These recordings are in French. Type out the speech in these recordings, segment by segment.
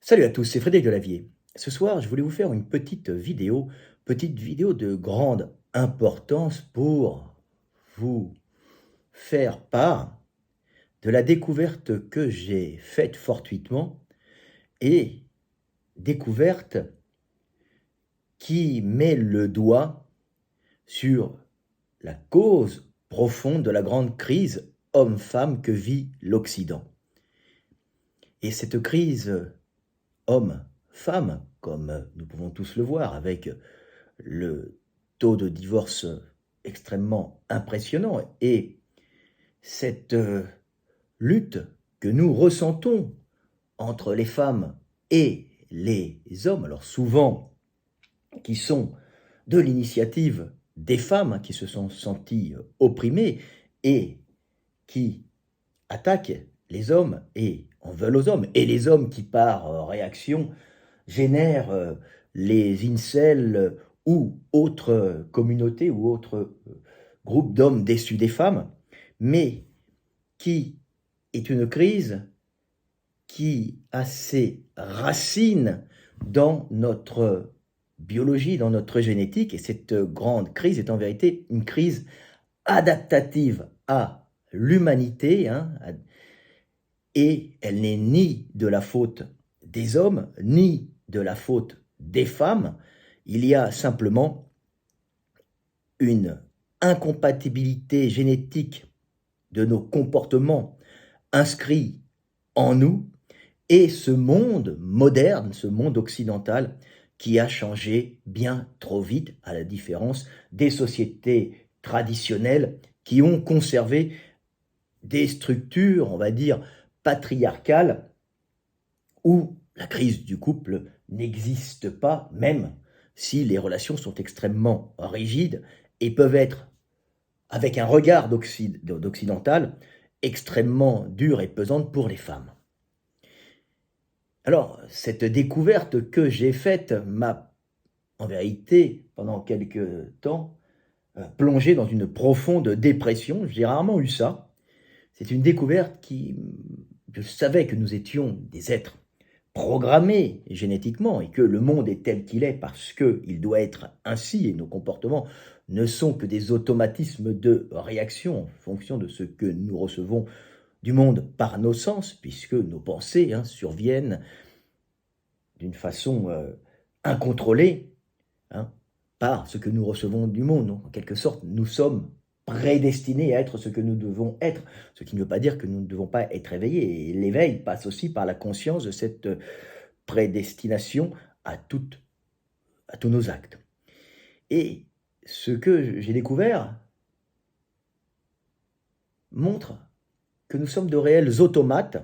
Salut à tous, c'est Frédéric Delavier. Ce soir, je voulais vous faire une petite vidéo de grande importance pour vous faire part de la découverte que j'ai faite fortuitement et découverte qui met le doigt sur la cause profonde de la grande crise homme-femme que vit l'Occident. Et cette crise homme-femme, comme nous pouvons tous le voir avec le taux de divorce extrêmement impressionnant et cette lutte que nous ressentons entre les femmes et les hommes, alors souvent qui sont de l'initiative des femmes qui se sont senties opprimées et qui attaquent les hommes et en veulent aux hommes, et les hommes qui par réaction génèrent les incels ou autres communautés ou autres groupes d'hommes déçus des femmes, mais qui est une crise qui a ses racines dans notre biologie, dans notre génétique, et cette grande crise est en vérité une crise adaptative à l'humanité, et elle n'est ni de la faute des hommes, ni de la faute des femmes. Il y a simplement une incompatibilité génétique de nos comportements inscrits en nous et ce monde moderne, ce monde occidental qui a changé bien trop vite, à la différence des sociétés traditionnelles qui ont conservé des structures, on va dire, patriarcales où la crise du couple n'existe pas, même si les relations sont extrêmement rigides et peuvent être, avec un regard d'occidental, extrêmement dures et pesantes pour les femmes. Alors, cette découverte que j'ai faite m'a, en vérité, pendant quelque temps, plongé dans une profonde dépression. J'ai rarement eu ça. C'est une découverte qui... Je savais que nous étions des êtres programmés génétiquement et que le monde est tel qu'il est parce qu'il doit être ainsi et nos comportements ne sont que des automatismes de réaction en fonction de ce que nous recevons du monde par nos sens, puisque nos pensées surviennent d'une façon incontrôlée par ce que nous recevons du monde. Donc, en quelque sorte, nous sommes prédestinés à être ce que nous devons être, ce qui ne veut pas dire que nous ne devons pas être éveillés. Et l'éveil passe aussi par la conscience de cette prédestination à tous nos actes. Et ce que j'ai découvert montre que nous sommes de réels automates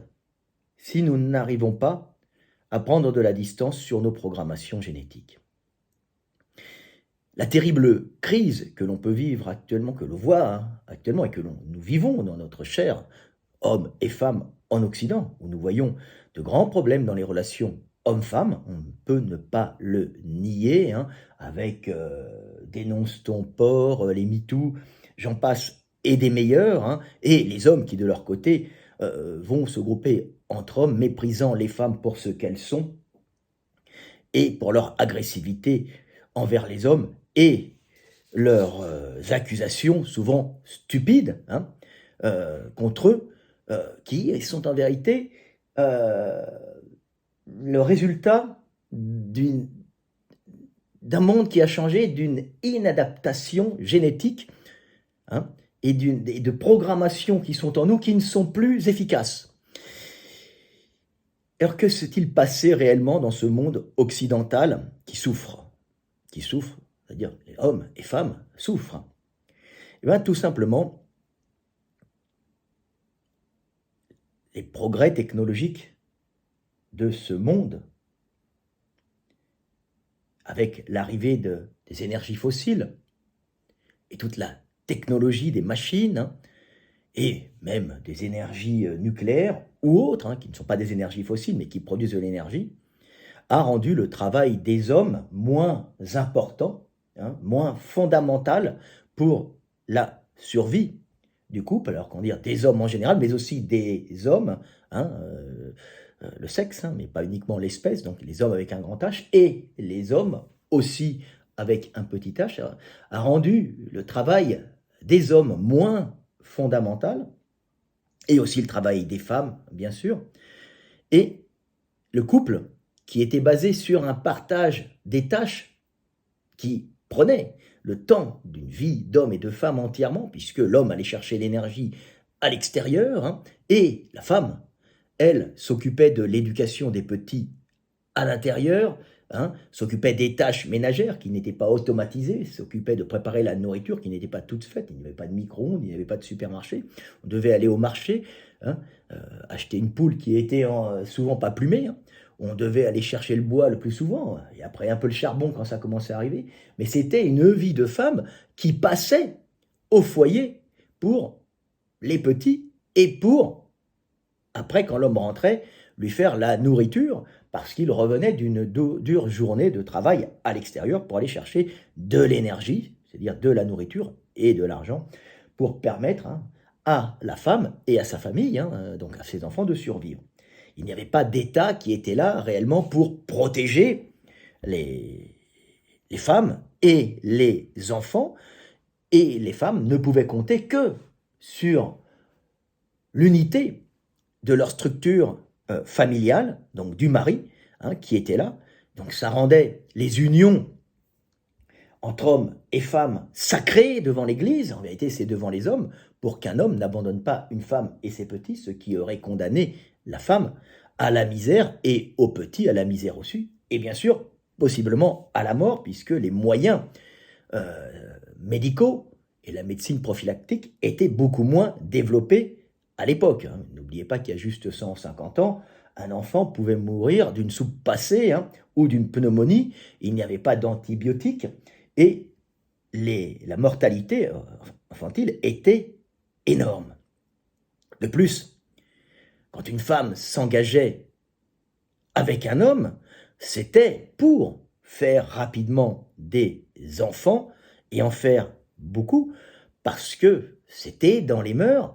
si nous n'arrivons pas à prendre de la distance sur nos programmations génétiques. La terrible crise que l'on peut vivre actuellement, que l'on voit actuellement et que nous vivons dans notre chair, hommes et femmes en Occident, où nous voyons de grands problèmes dans les relations hommes-femmes, on ne peut ne pas le nier, avec dénonce ton porc, les MeToo, j'en passe, et des meilleurs, et les hommes qui de leur côté vont se grouper entre hommes, méprisant les femmes pour ce qu'elles sont, et pour leur agressivité envers les hommes, et leurs accusations, souvent stupides, contre eux, qui sont en vérité le résultat d'un monde qui a changé, d'une inadaptation génétique et de programmations qui sont en nous qui ne sont plus efficaces. Alors que s'est-il passé réellement dans ce monde occidental qui souffre, c'est-à-dire les hommes et femmes souffrent? Eh bien, tout simplement, les progrès technologiques de ce monde, avec l'arrivée des énergies fossiles et toute la technologie des machines, et même des énergies nucléaires ou autres, qui ne sont pas des énergies fossiles mais qui produisent de l'énergie, a rendu le travail des hommes moins important, moins fondamental pour la survie du couple, alors qu'on dit des hommes en général, mais aussi des hommes, le sexe, hein, mais pas uniquement l'espèce, donc les hommes avec un grand H, et les hommes aussi avec un petit h, a rendu le travail des hommes moins fondamental, et aussi le travail des femmes, bien sûr, et le couple, qui était basé sur un partage des tâches qui prenait le temps d'une vie d'homme et de femme entièrement, puisque l'homme allait chercher l'énergie à l'extérieur, hein, et la femme, elle, s'occupait de l'éducation des petits à l'intérieur, hein, s'occupait des tâches ménagères qui n'étaient pas automatisées, s'occupait de préparer la nourriture qui n'était pas toute faite, il n'y avait pas de micro-ondes, il n'y avait pas de supermarché, on devait aller au marché, hein, acheter une poule qui était souvent pas plumée, hein. On devait aller chercher le bois le plus souvent, et après un peu le charbon quand ça commençait à arriver, mais c'était une vie de femme qui passait au foyer pour les petits et pour, après quand l'homme rentrait, lui faire la nourriture, parce qu'il revenait d'une dure journée de travail à l'extérieur pour aller chercher de l'énergie, c'est-à-dire de la nourriture et de l'argent, pour permettre, hein, à la femme et à sa famille, hein, donc à ses enfants, de survivre. Il n'y avait pas d'État qui était là réellement pour protéger les, les femmes et les enfants, et les femmes ne pouvaient compter que sur l'unité de leur structure familiale, donc du mari, hein, qui était là. Donc ça rendait les unions entre hommes et femmes sacrées devant l'Église. En vérité, c'est devant les hommes, pour qu'un homme n'abandonne pas une femme et ses petits, ce qui aurait condamné la femme à la misère et aux petits à la misère aussi. Et bien sûr, possiblement à la mort, puisque les moyens médicaux et la médecine prophylactique étaient beaucoup moins développés à l'époque. Hein. N'oubliez pas qu'il y a juste 150 ans, un enfant pouvait mourir d'une soupe passée, hein, ou d'une pneumonie. Il n'y avait pas d'antibiotiques et la mortalité infantile était énorme. De plus, quand une femme s'engageait avec un homme, c'était pour faire rapidement des enfants et en faire beaucoup, parce que c'était dans les mœurs.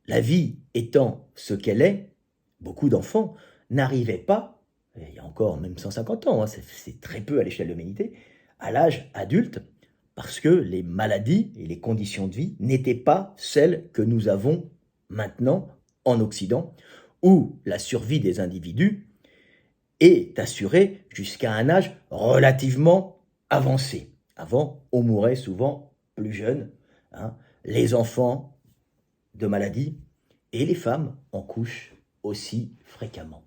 La vie étant ce qu'elle est, beaucoup d'enfants n'arrivaient pas, il y a encore même 150 ans, hein, c'est très peu à l'échelle de l'humanité, à l'âge adulte, parce que les maladies et les conditions de vie n'étaient pas celles que nous avons maintenant en Occident, où la survie des individus est assurée jusqu'à un âge relativement avancé. Avant, on mourait souvent plus jeune, hein, les enfants de maladies, et les femmes en couchent aussi fréquemment.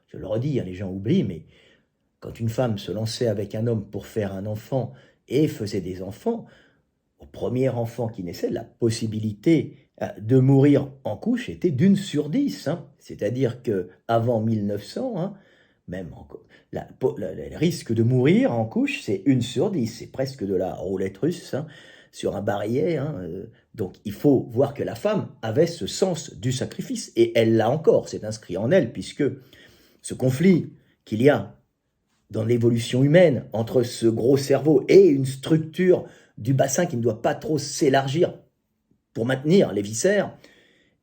Je le redis, hein, les gens oublient, mais quand une femme se lançait avec un homme pour faire un enfant et faisait des enfants, au premier enfant qui naissait, la possibilité de mourir en couche était d'une sur 10. Hein. C'est-à-dire qu'avant 1900, hein, même le risque de mourir en couche, c'est 1 sur 10. C'est presque de la roulette russe, hein, sur un barillet. Hein. Donc il faut voir que la femme avait ce sens du sacrifice, et elle l'a encore, c'est inscrit en elle, puisque ce conflit qu'il y a dans l'évolution humaine entre ce gros cerveau et une structure du bassin qui ne doit pas trop s'élargir pour maintenir les viscères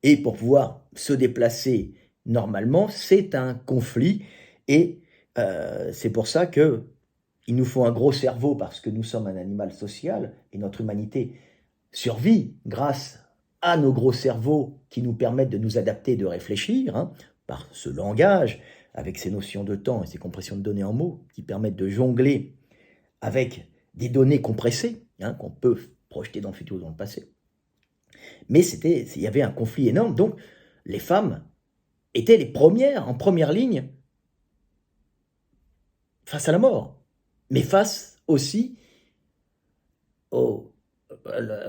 et pour pouvoir se déplacer normalement, c'est un conflit, et c'est pour ça que il nous faut un gros cerveau, parce que nous sommes un animal social et notre humanité survit grâce à nos gros cerveaux qui nous permettent de nous adapter, de réfléchir, hein, par ce langage, avec ces notions de temps et ces compressions de données en mots qui permettent de jongler avec des données compressées, hein, qu'on peut projeter dans le futur ou dans le passé. Mais il y avait un conflit énorme, donc les femmes étaient les premières, en première ligne, face à la mort, mais face aussi aux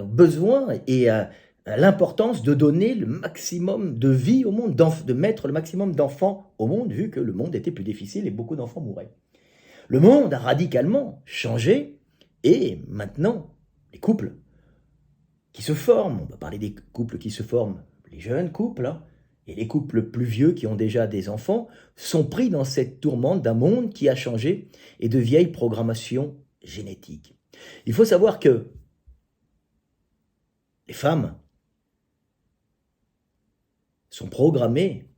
besoin et à l'importance de donner le maximum de vie au monde, de mettre le maximum d'enfants au monde, vu que le monde était plus difficile et beaucoup d'enfants mouraient. Le monde a radicalement changé, et maintenant, les couples qui se forment, on va parler des couples qui se forment, les jeunes couples, hein, et les couples plus vieux qui ont déjà des enfants, sont pris dans cette tourmente d'un monde qui a changé et de vieilles programmations génétiques. Il faut savoir que les femmes sont programmées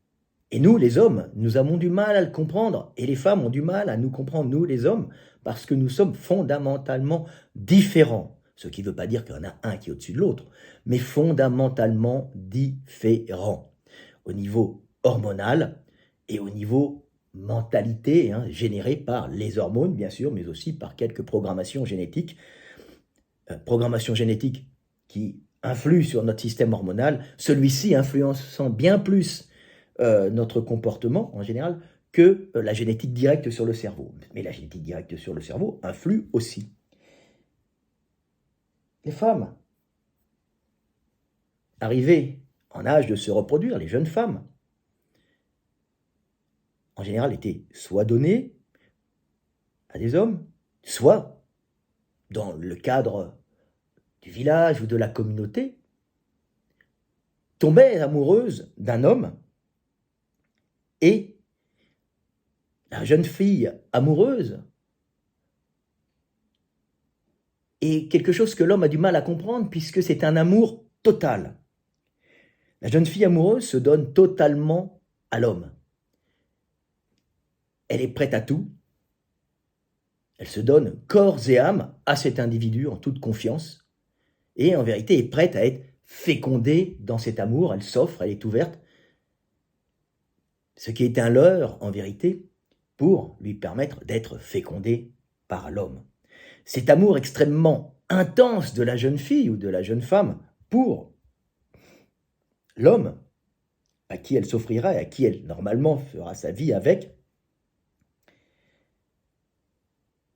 Et nous, les hommes, nous avons du mal à le comprendre. Et les femmes ont du mal à nous comprendre, nous, les hommes, parce que nous sommes fondamentalement différents. Ce qui ne veut pas dire qu'il y en a un qui est au-dessus de l'autre, mais fondamentalement différents. Au niveau hormonal et au niveau mentalité, générée par les hormones, bien sûr, mais aussi par quelques programmations génétiques. Programmation génétique qui influe sur notre système hormonal, celui-ci influençant bien plus notre comportement en général que la génétique directe sur le cerveau. Mais la génétique directe sur le cerveau influe aussi. Les femmes arrivées en âge de se reproduire, les jeunes femmes, en général étaient soit données à des hommes, soit dans le cadre du village ou de la communauté, tombaient amoureuses d'un homme et la jeune fille amoureuse est quelque chose que l'homme a du mal à comprendre puisque c'est un amour total. La jeune fille amoureuse se donne totalement à l'homme. Elle est prête à tout. Elle se donne corps et âme à cet individu en toute confiance et en vérité est prête à être fécondée dans cet amour. Elle s'offre, elle est ouverte. Ce qui est un leurre en vérité pour lui permettre d'être fécondée par l'homme. Cet amour extrêmement intense de la jeune fille ou de la jeune femme pour l'homme à qui elle s'offrira et à qui elle normalement fera sa vie avec,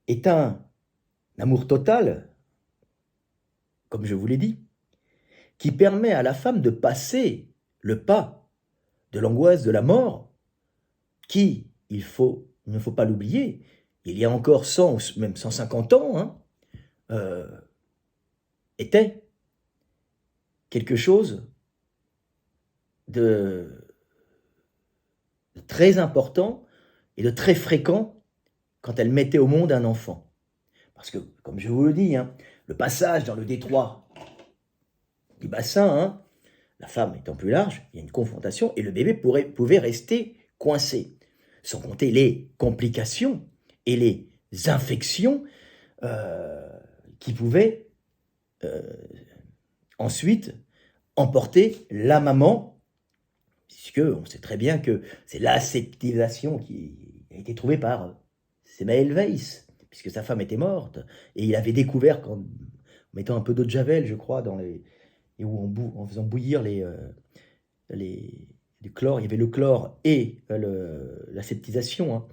est un amour total, comme je vous l'ai dit, qui permet à la femme de passer le pas de l'angoisse de la mort, qui, il ne faut pas l'oublier, il y a encore 100 ou même 150 ans, était quelque chose de très important et de très fréquent quand elle mettait au monde un enfant. Parce que, comme je vous le dis, le passage dans le détroit du bassin, la femme étant plus large, il y a une confrontation et le bébé pouvait rester coincé. Sans compter les complications et les infections qui pouvaient ensuite emporter la maman, puisque on sait très bien que c'est l'aseptisation qui a été trouvée par Semmelweis, Weiss, puisque sa femme était morte, et il avait découvert qu'en mettant un peu d'eau de javel, je crois, en faisant bouillir du chlore, il y avait le chlore et l'aseptisation,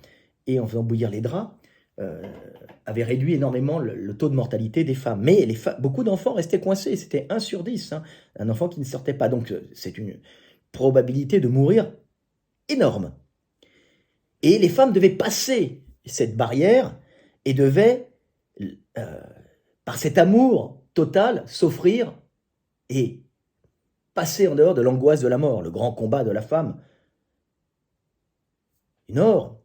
et en faisant bouillir les draps, avait réduit énormément le taux de mortalité des femmes. Mais beaucoup d'enfants restaient coincés, c'était 1 sur 10, un enfant qui ne sortait pas. Donc c'est une probabilité de mourir énorme. Et les femmes devaient passer cette barrière et devaient, par cet amour total, s'offrir et passer en dehors de l'angoisse de la mort, le grand combat de la femme. Nord,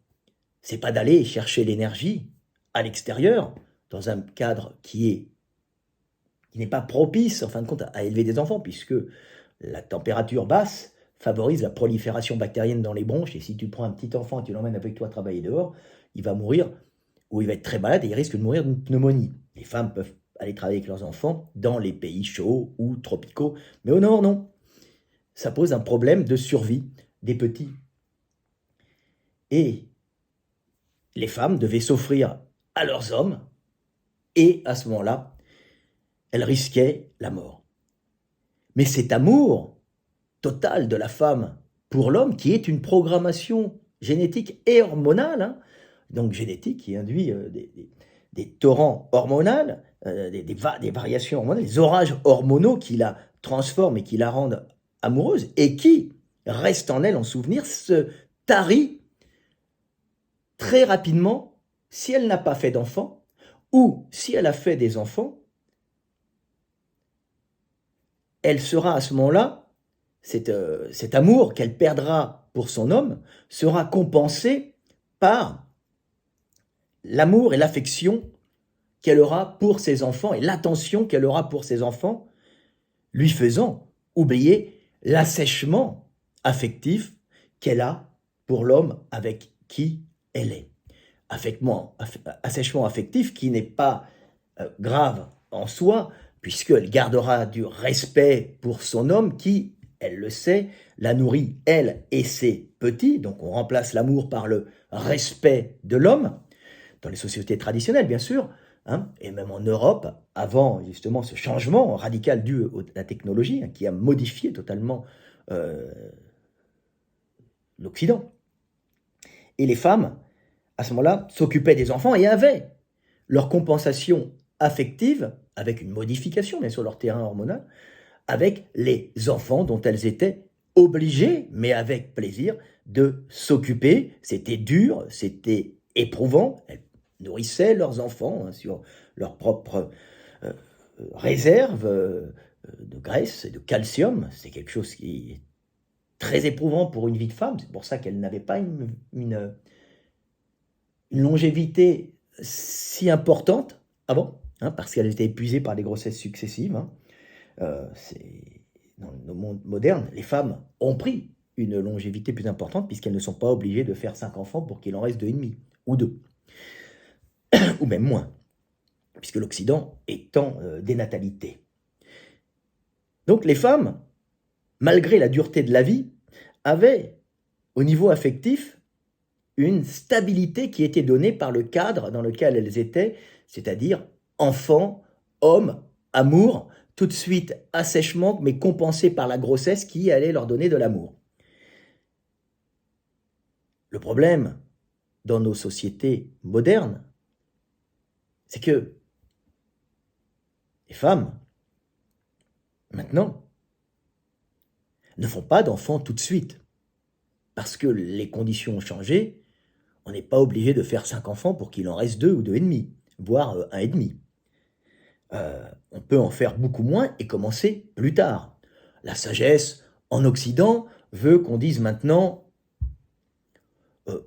c'est pas d'aller chercher l'énergie à l'extérieur, dans un cadre qui n'est pas propice, en fin de compte, à élever des enfants, puisque la température basse favorise la prolifération bactérienne dans les bronches, et si tu prends un petit enfant et tu l'emmènes avec toi travailler dehors, il va mourir, ou il va être très malade et il risque de mourir d'une pneumonie. Les femmes peuvent aller travailler avec leurs enfants dans les pays chauds ou tropicaux, mais au nord, non. Ça pose un problème de survie des petits. Et les femmes devaient s'offrir à leurs hommes, et à ce moment-là, elles risquaient la mort. Mais cet amour total de la femme pour l'homme, qui est une programmation génétique et hormonale, donc génétique qui induit des torrents hormonaux, des variations hormonales, des orages hormonaux qui la transforment et qui la rendent amoureuse, et qui reste en elle en souvenir, se tarit très rapidement si elle n'a pas fait d'enfants, ou si elle a fait des enfants, elle sera à ce moment-là, cet amour qu'elle perdra pour son homme, sera compensé par l'amour et l'affection qu'elle aura pour ses enfants et l'attention qu'elle aura pour ses enfants, lui faisant oublier l'assèchement affectif qu'elle a pour l'homme avec qui elle est. Assèchement affectif qui n'est pas grave en soi, puisqu'elle gardera du respect pour son homme qui, elle le sait, la nourrit, elle et ses petits. Donc on remplace l'amour par le respect de l'homme, dans les sociétés traditionnelles bien sûr, hein, et même en Europe, avant justement ce changement radical dû à la technologie, hein, qui a modifié totalement euh, l'Occident. Et les femmes, à ce moment-là, s'occupaient des enfants et avaient leur compensation affective, avec une modification bien sûr de leur terrain hormonal, avec les enfants dont elles étaient obligées, mais avec plaisir, de s'occuper. C'était dur, c'était éprouvant. Elles nourrissaient leurs enfants, hein, sur leur propre euh, réserve de graisse et de calcium. C'est quelque chose qui est très éprouvant pour une vie de femme. C'est pour ça qu'elle n'avait pas une longévité si importante avant, hein, parce qu'elle était épuisée par les grossesses successives. Hein. Dans le monde moderne, les femmes ont pris une longévité plus importante puisqu'elles ne sont pas obligées de faire 5 enfants pour qu'il en reste 2,5 ou 2, ou même moins, puisque l'Occident est en dénatalité. Donc les femmes, malgré la dureté de la vie, avaient, au niveau affectif, une stabilité qui était donnée par le cadre dans lequel elles étaient, c'est-à-dire enfants, hommes, amour, tout de suite assèchement, mais compensé par la grossesse qui allait leur donner de l'amour. Le problème dans nos sociétés modernes, c'est que les femmes, maintenant, ne font pas d'enfants tout de suite, parce que les conditions ont changé. On n'est pas obligé de faire 5 enfants pour qu'il en reste 2 ou 2,5, voire 1,5. On peut en faire beaucoup moins et commencer plus tard. La sagesse en Occident veut qu'on dise maintenant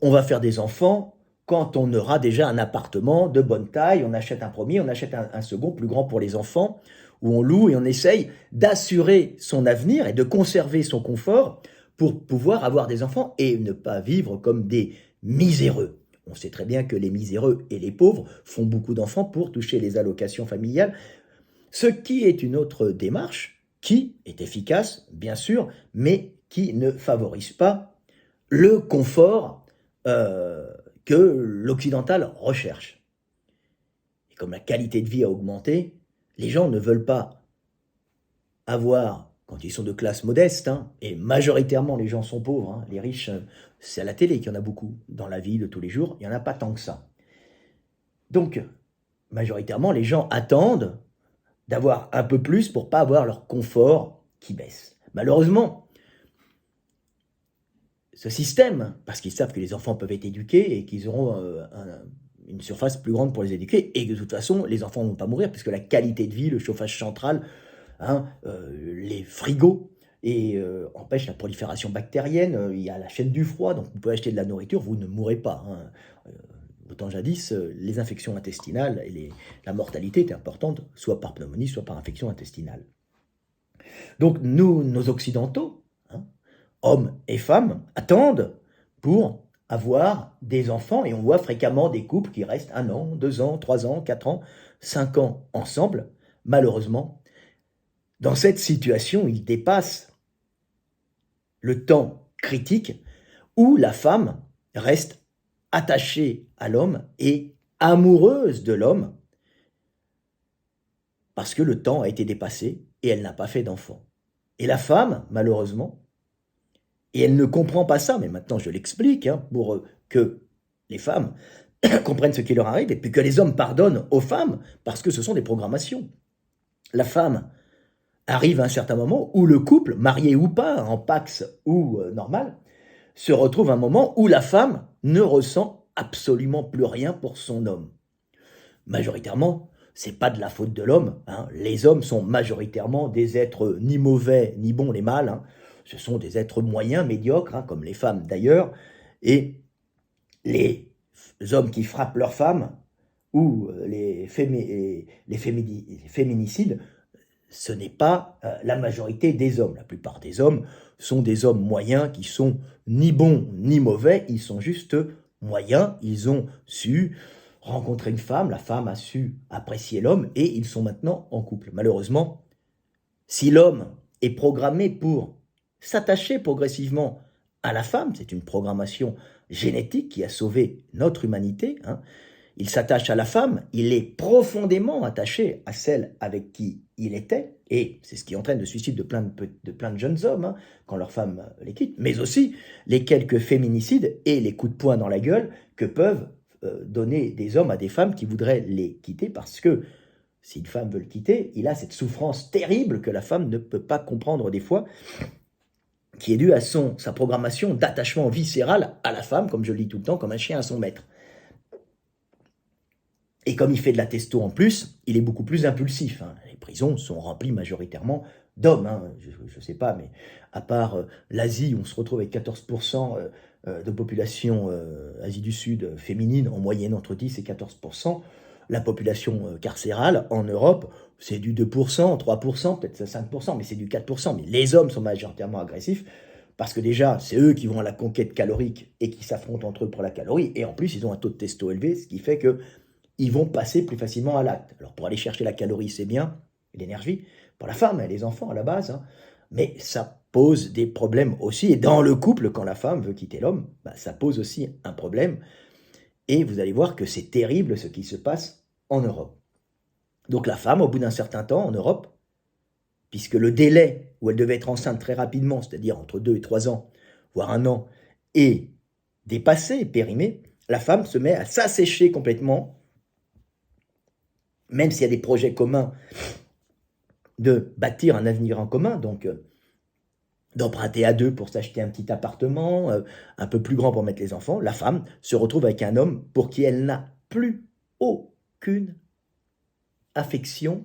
on va faire des enfants quand on aura déjà un appartement de bonne taille, on achète un premier, on achète un second plus grand pour les enfants, où on loue et on essaye d'assurer son avenir et de conserver son confort pour pouvoir avoir des enfants et ne pas vivre comme des miséreux. On sait très bien que les miséreux et les pauvres font beaucoup d'enfants pour toucher les allocations familiales, ce qui est une autre démarche qui est efficace, bien sûr, mais qui ne favorise pas le confort que l'occidental recherche. Et comme la qualité de vie a augmenté, les gens ne veulent pas avoir, quand ils sont de classe modeste, hein, et majoritairement les gens sont pauvres, hein, les riches, c'est à la télé qu'il y en a beaucoup, dans la vie de tous les jours, il n'y en a pas tant que ça. Donc, majoritairement, les gens attendent d'avoir un peu plus pour pas avoir leur confort qui baisse. Malheureusement, ce système, parce qu'ils savent que les enfants peuvent être éduqués et qu'ils auront une surface plus grande pour les éduquer, et que de toute façon, les enfants ne vont pas mourir, puisque la qualité de vie, le chauffage central, hein, les frigos, et empêchent la prolifération bactérienne. Il y a la chaîne du froid, donc vous pouvez acheter de la nourriture, vous ne mourrez pas. Hein. Autant jadis, les infections intestinales et la mortalité étaient importantes, soit par pneumonie, soit par infection intestinale. Donc nous, nos occidentaux, hein, hommes et femmes, attendent pour avoir des enfants, et on voit fréquemment des couples qui restent 1 an, 2 ans, 3 ans, 4 ans, 5 ans ensemble. Malheureusement, dans cette situation, ils dépassent le temps critique où la femme reste attachée à l'homme et amoureuse de l'homme parce que le temps a été dépassé et elle n'a pas fait d'enfant. Et la femme, malheureusement, et elle ne comprend pas ça, mais maintenant je l'explique, hein, pour que les femmes comprennent ce qui leur arrive et puis que les hommes pardonnent aux femmes parce que ce sont des programmations. La femme arrive à un certain moment où le couple, marié ou pas, en pax ou normal, se retrouve à un moment où la femme ne ressent absolument plus rien pour son homme. Majoritairement, c'est pas de la faute de l'homme. Hein. Les hommes sont majoritairement des êtres ni mauvais ni bons, les mâles. Hein. Ce sont des êtres moyens, médiocres, hein, comme les femmes d'ailleurs. Et les hommes qui frappent leurs femmes ou les féminicides ce n'est pas la majorité des hommes. La plupart des hommes sont des hommes moyens qui sont ni bons ni mauvais, ils sont juste moyens, ils ont su rencontrer une femme, la femme a su apprécier l'homme et ils sont maintenant en couple. Malheureusement, si l'homme est programmé pour s'attacher progressivement à la femme, c'est une programmation génétique qui a sauvé notre humanité, hein. Il s'attache à la femme, il est profondément attaché à celle avec qui il était, et c'est ce qui entraîne le suicide de plein de jeunes hommes, hein, quand leur femme les quitte, mais aussi les quelques féminicides et les coups de poing dans la gueule que peuvent donner des hommes à des femmes qui voudraient les quitter, parce que si une femme veut le quitter, il a cette souffrance terrible que la femme ne peut pas comprendre des fois, qui est due à sa programmation d'attachement viscéral à la femme, comme je le dis tout le temps, comme un chien à son maître. Et comme il fait de la testo en plus, il est beaucoup plus impulsif, hein. Les prisons sont remplies majoritairement d'hommes, hein. Je ne sais pas, mais à part l'Asie, on se retrouve avec 14% de population Asie du Sud féminine, en moyenne entre 10 et 14%. La population carcérale en Europe, c'est du 2%, 3%, peut-être 5%, mais c'est du 4%. Mais les hommes sont majoritairement agressifs, parce que déjà, c'est eux qui vont à la conquête calorique et qui s'affrontent entre eux pour la calorie, et en plus, ils ont un taux de testo élevé, ce qui fait que ils vont passer plus facilement à l'acte. Alors pour aller chercher la calorie, c'est bien, l'énergie, pour la femme et les enfants à la base, hein, mais ça pose des problèmes aussi. Et dans le couple, quand la femme veut quitter l'homme, bah, ça pose aussi un problème. Et vous allez voir que c'est terrible ce qui se passe en Europe. Donc la femme, au bout d'un certain temps en Europe, puisque le délai où elle devait être enceinte très rapidement, c'est-à-dire entre 2 et 3 ans, voire 1 an, est dépassé, périmé, la femme se met à s'assécher complètement, même s'il y a des projets communs de bâtir un avenir en commun, donc d'emprunter à deux pour s'acheter un petit appartement, un peu plus grand pour mettre les enfants, la femme se retrouve avec un homme pour qui elle n'a plus aucune affection,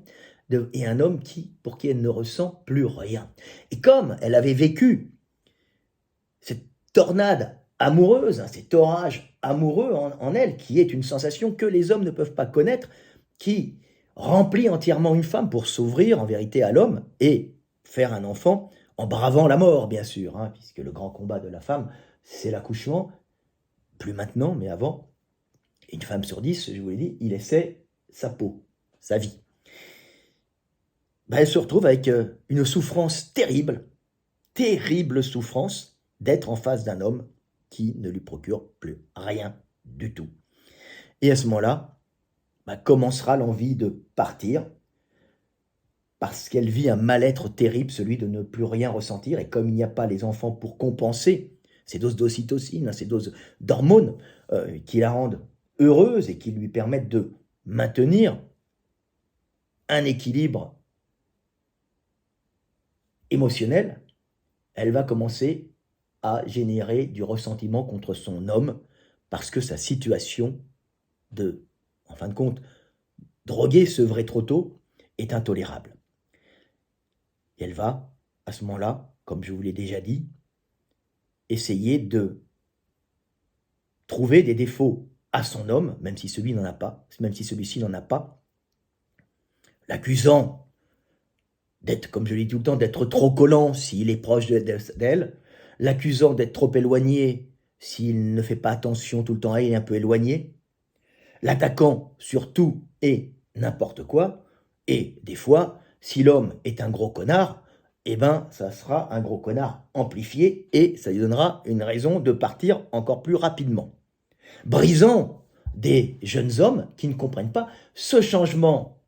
et un homme pour qui elle ne ressent plus rien. Et comme elle avait vécu cette tornade amoureuse, hein, cet orage amoureux en elle, qui est une sensation que les hommes ne peuvent pas connaître, qui remplit entièrement une femme pour s'ouvrir en vérité à l'homme et faire un enfant en bravant la mort, bien sûr, hein, puisque le grand combat de la femme, c'est l'accouchement, plus maintenant, mais avant. Une femme sur 10, je vous l'ai dit, il essaie sa peau, sa vie. Ben, elle se retrouve avec une souffrance terrible, terrible souffrance d'être en face d'un homme qui ne lui procure plus rien du tout. Et à ce moment-là, commencera l'envie de partir, parce qu'elle vit un mal-être terrible, celui de ne plus rien ressentir, et comme il n'y a pas les enfants pour compenser ces doses d'ocytocine, hein, ces doses d'hormones qui la rendent heureuse et qui lui permettent de maintenir un équilibre émotionnel, elle va commencer à générer du ressentiment contre son homme, parce que sa situation en fin de compte, droguer, sevrer trop tôt, est intolérable. Et elle va, à ce moment-là, comme je vous l'ai déjà dit, essayer de trouver des défauts à son homme, même si celui-ci n'en a pas, l'accusant d'être, comme je le dis tout le temps, d'être trop collant s'il est proche d'elle, l'accusant d'être trop éloigné s'il ne fait pas attention tout le temps à elle, il est un peu éloigné, l'attaquant sur tout et n'importe quoi, et des fois, si l'homme est un gros connard, eh ben, ça sera un gros connard amplifié et ça lui donnera une raison de partir encore plus rapidement. Brisant des jeunes hommes qui ne comprennent pas ce changement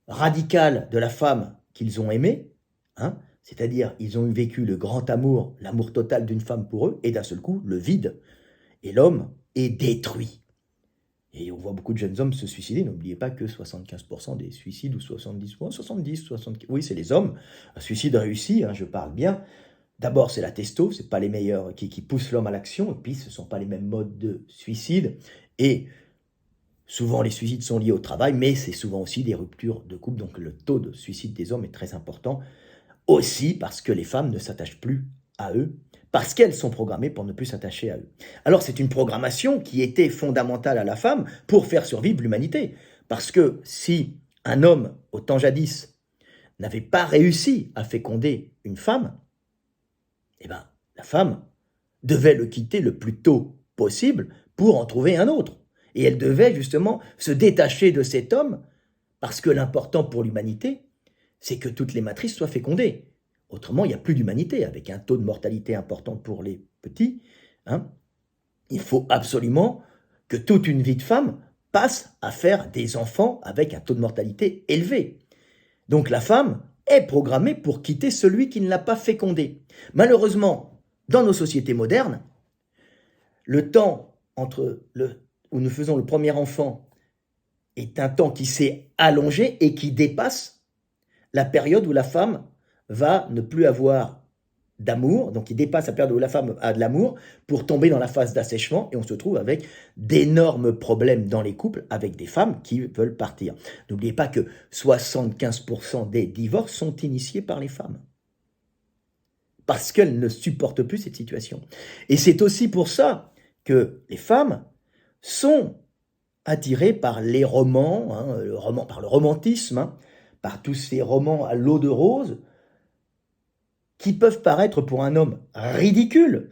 radical de la femme qu'ils ont aimée, hein, c'est-à-dire ils ont vécu le grand amour, l'amour total d'une femme pour eux, et d'un seul coup, le vide. Et l'homme est détruit. Et on voit beaucoup de jeunes hommes se suicider. N'oubliez pas que 75% des suicides, ou 70, oui, c'est les hommes. Un suicide réussi, hein, je parle bien. D'abord, c'est la testo, c'est pas les meilleurs qui poussent l'homme à l'action, et puis ce ne sont pas les mêmes modes de suicide. Et souvent, les suicides sont liés au travail, mais c'est souvent aussi des ruptures de couple. Donc le taux de suicide des hommes est très important. Aussi parce que les femmes ne s'attachent plus à eux, parce qu'elles sont programmées pour ne plus s'attacher à eux. Alors c'est une programmation qui était fondamentale à la femme pour faire survivre l'humanité. Parce que si un homme, au temps jadis, n'avait pas réussi à féconder une femme, eh ben, la femme devait le quitter le plus tôt possible pour en trouver un autre. Et elle devait justement se détacher de cet homme parce que l'important pour l'humanité, c'est que toutes les matrices soient fécondées. Autrement, il n'y a plus d'humanité. Avec un taux de mortalité important pour les petits, hein, il faut absolument que toute une vie de femme passe à faire des enfants avec un taux de mortalité élevé. Donc la femme est programmée pour quitter celui qui ne l'a pas fécondée. Malheureusement, dans nos sociétés modernes, le temps où nous faisons le premier enfant est un temps qui s'est allongé et qui dépasse la période où la femme va ne plus avoir d'amour, donc il dépasse la période où la femme a de l'amour pour tomber dans la phase d'assèchement et on se trouve avec d'énormes problèmes dans les couples avec des femmes qui veulent partir. N'oubliez pas que 75% des divorces sont initiés par les femmes parce qu'elles ne supportent plus cette situation. Et c'est aussi pour ça que les femmes sont attirées par les romans, par le romantisme, par tous ces romans à l'eau de rose, qui peuvent paraître pour un homme ridicules.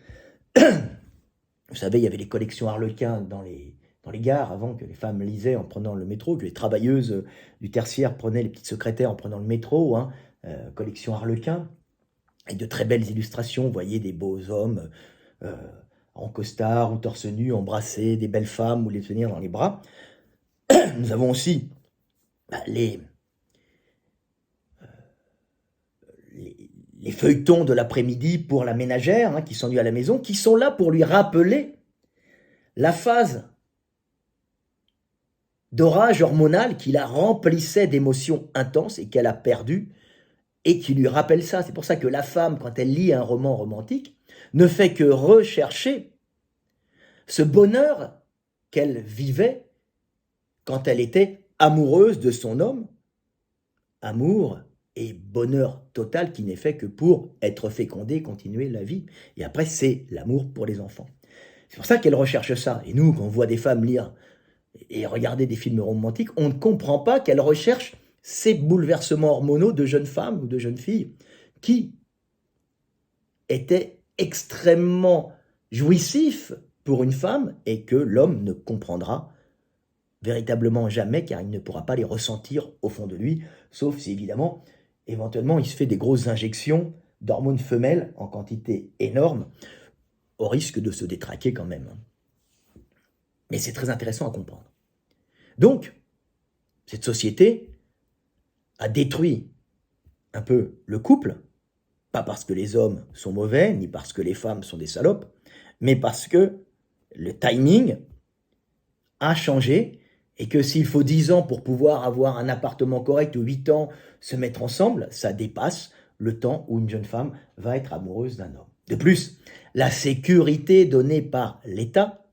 Vous savez, il y avait les collections Harlequin dans les gares avant que les femmes lisaient en prenant le métro, que les travailleuses du tertiaire prenaient les petites secrétaires en prenant le métro, collection Harlequin, avec de très belles illustrations, vous voyez des beaux hommes en costard ou torse nu, embrasser des belles femmes ou les tenir dans les bras. Nous avons aussi les feuilletons de l'après-midi pour la ménagère qui s'ennuie à la maison, qui sont là pour lui rappeler la phase d'orage hormonal qui la remplissait d'émotions intenses et qu'elle a perdu et qui lui rappelle ça. C'est pour ça que la femme, quand elle lit un roman romantique, ne fait que rechercher ce bonheur qu'elle vivait quand elle était amoureuse de son homme, amour et bonheur total qui n'est fait que pour être fécondé, continuer la vie. Et après, c'est l'amour pour les enfants. C'est pour ça qu'elle recherche ça. Et nous, quand on voit des femmes lire et regarder des films romantiques, on ne comprend pas qu'elles recherchent ces bouleversements hormonaux de jeunes femmes ou de jeunes filles qui étaient extrêmement jouissifs pour une femme et que l'homme ne comprendra véritablement jamais, car il ne pourra pas les ressentir au fond de lui, sauf si évidemment, éventuellement, il se fait des grosses injections d'hormones femelles en quantité énorme, au risque de se détraquer quand même. Mais c'est très intéressant à comprendre. Donc, cette société a détruit un peu le couple, pas parce que les hommes sont mauvais, ni parce que les femmes sont des salopes, mais parce que le timing a changé et que s'il faut 10 ans pour pouvoir avoir un appartement correct ou 8 ans se mettre ensemble, ça dépasse le temps où une jeune femme va être amoureuse d'un homme. De plus, la sécurité donnée par l'État,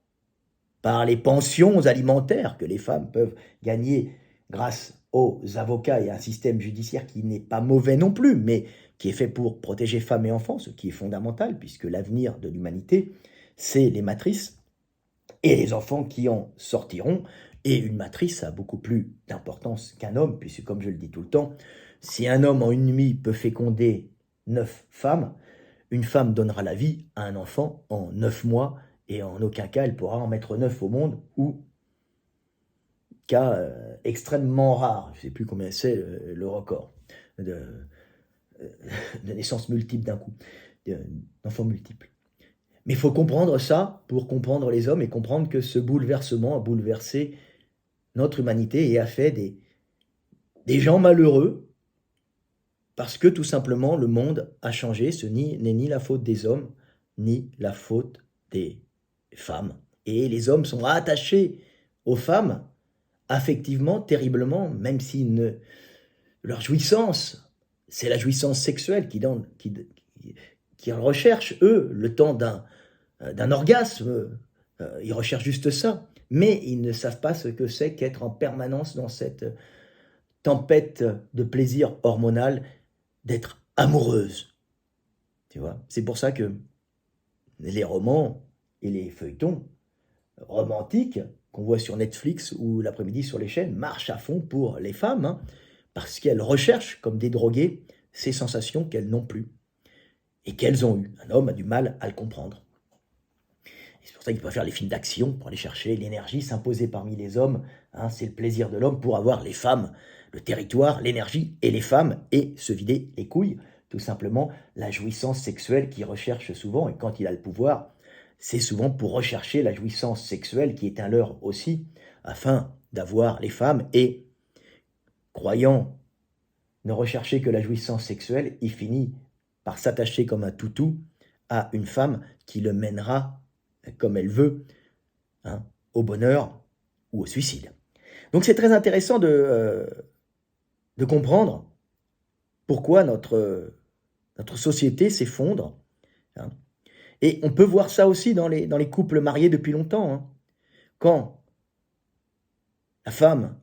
par les pensions alimentaires que les femmes peuvent gagner grâce aux avocats et à un système judiciaire qui n'est pas mauvais non plus, mais qui est fait pour protéger femmes et enfants, ce qui est fondamental, puisque l'avenir de l'humanité, c'est les matrices et les enfants qui en sortiront. Et une matrice a beaucoup plus d'importance qu'un homme, puisque comme je le dis tout le temps, si un homme en une nuit peut féconder 9 femmes, une femme donnera la vie à un enfant en 9 mois, et en aucun cas elle pourra en mettre 9 au monde, ou cas extrêmement rare, je ne sais plus combien c'est le record de naissances multiples d'un coup, d'enfants multiples. Mais il faut comprendre ça pour comprendre les hommes et comprendre que ce bouleversement a bouleversé notre humanité et a fait des gens malheureux parce que tout simplement le monde a changé. Ce n'est ni la faute des hommes, ni la faute des femmes. Et les hommes sont attachés aux femmes, affectivement, terriblement, même si leur jouissance, c'est la jouissance sexuelle qu'ils recherchent, eux, le temps d'un orgasme. Ils recherchent juste ça. Mais ils ne savent pas ce que c'est qu'être en permanence dans cette tempête de plaisir hormonal, d'être amoureuse. Tu vois, c'est pour ça que les romans et les feuilletons romantiques qu'on voit sur Netflix ou l'après-midi sur les chaînes marchent à fond pour les femmes, parce qu'elles recherchent, comme des drogués, ces sensations qu'elles n'ont plus et qu'elles ont eues. Un homme a du mal à le comprendre. C'est pour ça qu'il peut faire les films d'action, pour aller chercher l'énergie, s'imposer parmi les hommes. Hein, c'est le plaisir de l'homme pour avoir les femmes, le territoire, l'énergie et les femmes, et se vider les couilles. Tout simplement, la jouissance sexuelle qu'il recherche souvent, et quand il a le pouvoir, c'est souvent pour rechercher la jouissance sexuelle qui est un leurre aussi, afin d'avoir les femmes, et croyant ne rechercher que la jouissance sexuelle, il finit par s'attacher comme un toutou à une femme qui le mènera comme elle veut, hein, au bonheur ou au suicide. Donc c'est très intéressant de comprendre pourquoi notre société s'effondre. Hein. Et on peut voir ça aussi dans les couples mariés depuis longtemps. Hein. Quand la femme,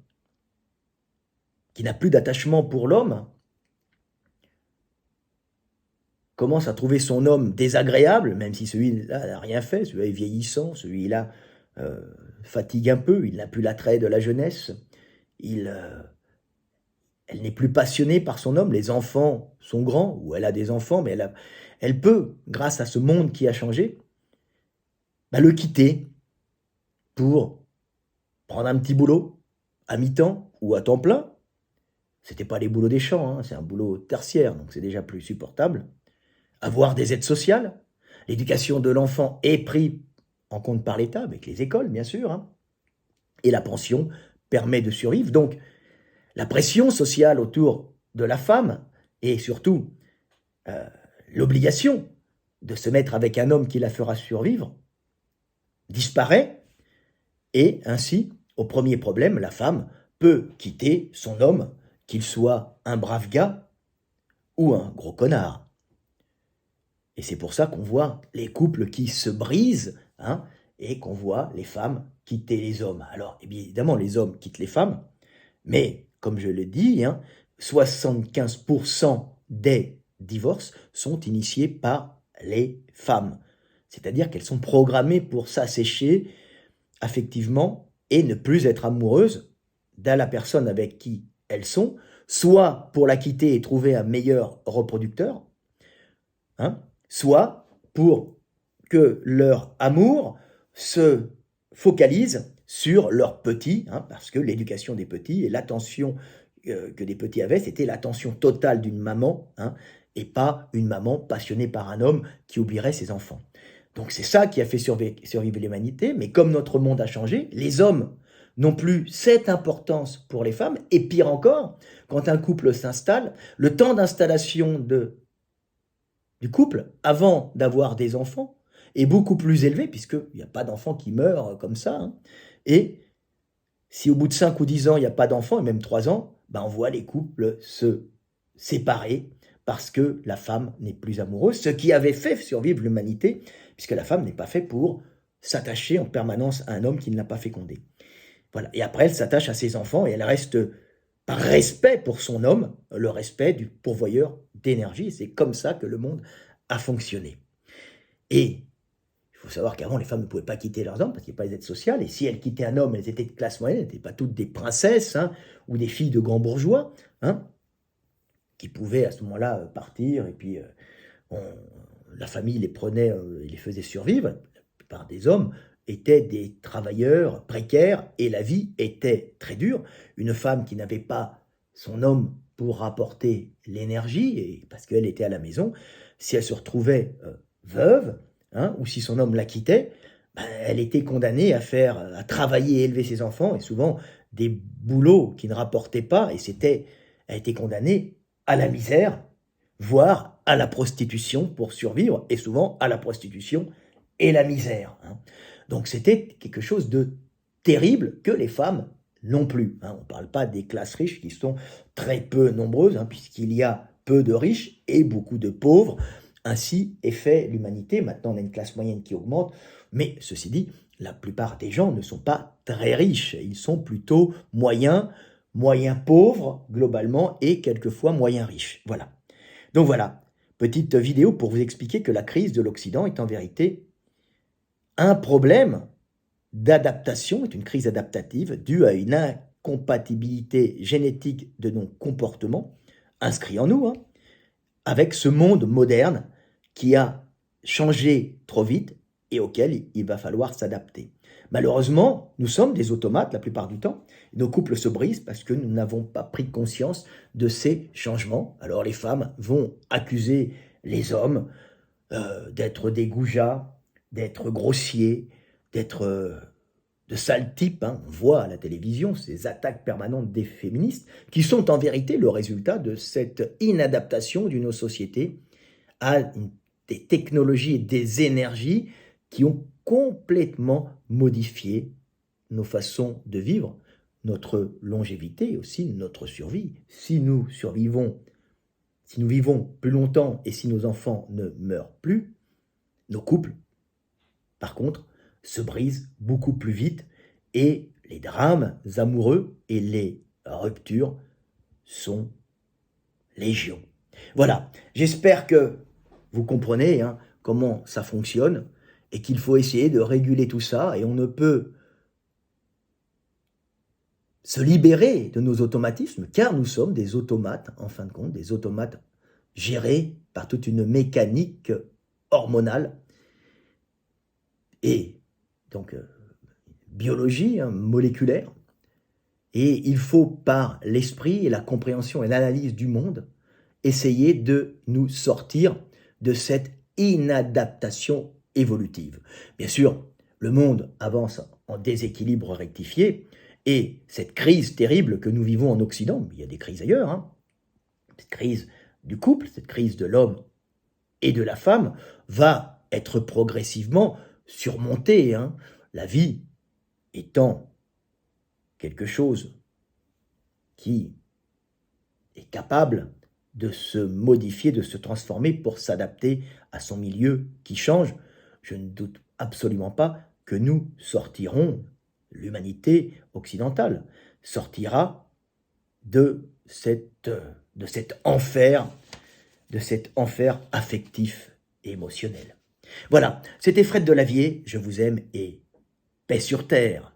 qui n'a plus d'attachement pour l'homme, commence à trouver son homme désagréable, même si celui-là n'a rien fait, celui-là est vieillissant, celui-là fatigue un peu, il n'a plus l'attrait de la jeunesse, elle n'est plus passionnée par son homme, les enfants sont grands, ou elle a des enfants, mais elle peut, grâce à ce monde qui a changé, le quitter pour prendre un petit boulot à mi-temps ou à temps plein. C'était pas les boulots des champs, hein, c'est un boulot tertiaire, donc c'est déjà plus supportable. Avoir des aides sociales. L'éducation de l'enfant est prise en compte par l'État, avec les écoles, bien sûr. Hein. Et la pension permet de survivre. Donc, la pression sociale autour de la femme, et surtout l'obligation de se mettre avec un homme qui la fera survivre, disparaît. Et ainsi, au premier problème, la femme peut quitter son homme, qu'il soit un brave gars ou un gros connard. Et c'est pour ça qu'on voit les couples qui se brisent, hein, et qu'on voit les femmes quitter les hommes. Alors, évidemment, les hommes quittent les femmes, mais, comme je l'ai dit, hein, 75% des divorces sont initiés par les femmes. C'est-à-dire qu'elles sont programmées pour s'assécher affectivement et ne plus être amoureuses de la personne avec qui elles sont, soit pour la quitter et trouver un meilleur reproducteur, hein, soit pour que leur amour se focalise sur leurs petits, hein, parce que l'éducation des petits et l'attention que des petits avaient, c'était l'attention totale d'une maman, hein, et pas une maman passionnée par un homme qui oublierait ses enfants. Donc c'est ça qui a fait survivre l'humanité, mais comme notre monde a changé, les hommes n'ont plus cette importance pour les femmes, et pire encore, quand un couple s'installe, le temps d'installation du couple, avant d'avoir des enfants, est beaucoup plus élevé, puisqu'il n'y a pas d'enfants qui meurent comme ça. Hein. Et si au bout de 5 ou 10 ans, il n'y a pas d'enfants, et même 3 ans, on voit les couples se séparer, parce que la femme n'est plus amoureuse, ce qui avait fait survivre l'humanité, puisque la femme n'est pas faite pour s'attacher en permanence à un homme qui ne l'a pas fécondé. Voilà. Et après, elle s'attache à ses enfants, et elle reste, par respect pour son homme, le respect du pourvoyeur d'énergie. C'est comme ça que le monde a fonctionné. Et il faut savoir qu'avant, les femmes ne pouvaient pas quitter leurs hommes parce qu'il n'y avait pas les aides sociales. Et si elles quittaient un homme, elles étaient de classe moyenne, elles n'étaient pas toutes des princesses, hein, ou des filles de grands bourgeois, hein, qui pouvaient à ce moment-là partir. Et puis, la famille les prenait et les faisait survivre. La plupart des hommes étaient des travailleurs précaires et la vie était très dure. Une femme qui n'avait pas son homme pour rapporter l'énergie, et parce qu'elle était à la maison, si elle se retrouvait veuve, hein, ou si son homme la quittait, elle était condamnée à travailler et élever ses enfants, et souvent des boulots qui ne rapportaient pas, et elle était condamnée à la misère, voire à la prostitution pour survivre, et souvent à la prostitution et la misère. Hein. Donc c'était quelque chose de terrible que les femmes non plus. Hein. On ne parle pas des classes riches qui sont très peu nombreuses, hein, puisqu'il y a peu de riches et beaucoup de pauvres. Ainsi est fait l'humanité. Maintenant, on a une classe moyenne qui augmente, mais ceci dit, la plupart des gens ne sont pas très riches. Ils sont plutôt moyens pauvres globalement et quelquefois moyens riches. Voilà. Donc voilà, petite vidéo pour vous expliquer que la crise de l'Occident est en vérité un problème d'adaptation, est une crise adaptative due à une incompatibilité génétique de nos comportements, inscrits en nous, hein, avec ce monde moderne qui a changé trop vite et auquel il va falloir s'adapter. Malheureusement, nous sommes des automates la plupart du temps. Nos couples se brisent parce que nous n'avons pas pris conscience de ces changements. Alors les femmes vont accuser les hommes d'être des goujats, d'être grossiers, d'être de sales types, hein. On voit à la télévision ces attaques permanentes des féministes qui sont en vérité le résultat de cette inadaptation de nos sociétés à des technologies et des énergies qui ont complètement modifié nos façons de vivre, notre longévité et aussi notre survie. Si nous survivons, si nous vivons plus longtemps et si nos enfants ne meurent plus, nos couples, par contre, se brisent beaucoup plus vite et les drames amoureux et les ruptures sont légion. Voilà, j'espère que vous comprenez hein, comment ça fonctionne et qu'il faut essayer de réguler tout ça et on ne peut se libérer de nos automatismes car nous sommes des automates, en fin de compte, des automates gérés par toute une mécanique hormonale et donc biologie hein, moléculaire. Et il faut, par l'esprit et la compréhension et l'analyse du monde, essayer de nous sortir de cette inadaptation évolutive. Bien sûr, le monde avance en déséquilibre rectifié et cette crise terrible que nous vivons en Occident, il y a des crises ailleurs, hein, cette crise du couple, cette crise de l'homme et de la femme va être progressivement surmontée. Hein. La vie étant quelque chose qui est capable de se modifier, de se transformer pour s'adapter à son milieu qui change, je ne doute absolument pas que nous sortirons, l'humanité occidentale sortira de cet enfer affectif et émotionnel. Voilà, c'était Fred Delavier, je vous aime et paix sur terre.